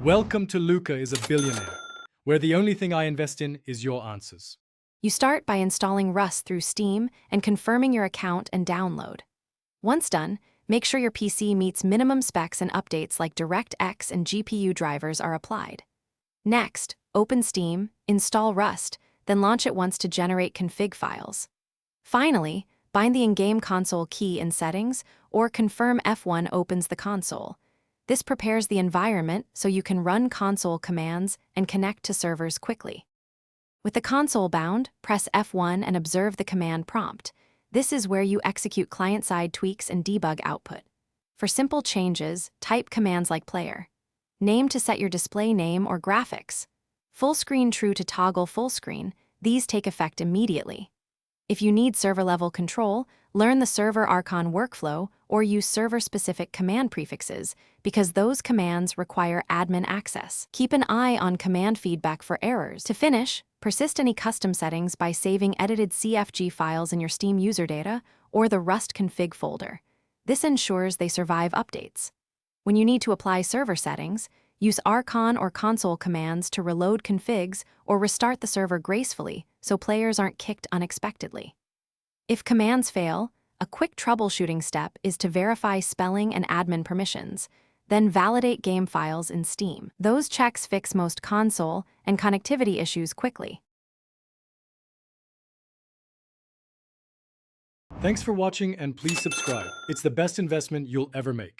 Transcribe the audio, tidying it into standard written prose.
Welcome to Luca is a Billionaire, where the only thing I invest in is your answers. You start by installing Rust through Steam and confirming your account and download. Once done, make sure your PC meets minimum specs and updates like DirectX and GPU drivers are applied. Next, open Steam, install Rust, then launch it once to generate config files. Finally, bind the in-game console key in Settings, or confirm F1 opens the console. This prepares the environment so you can run console commands and connect to servers quickly. With the console bound, press F1 and observe the command prompt. This is where you execute client-side tweaks and debug output. For simple changes, type commands like player. Name to set your display name or graphics. Full screen true to toggle full screen, these take effect immediately. If you need server-level control, learn the server Archon workflow or use server-specific command prefixes because those commands require admin access. Keep an eye on command feedback for errors. To finish, persist any custom settings by saving edited CFG files in your Steam user data or the Rust config folder. This ensures they survive updates. When you need to apply server settings, use Archon or console commands to reload configs or restart the server gracefully so players aren't kicked unexpectedly. If commands fail, a quick troubleshooting step is to verify spelling and admin permissions, then validate game files in Steam. Those checks fix most console and connectivity issues quickly. Thanks for watching and please subscribe. It's the best investment you'll ever make.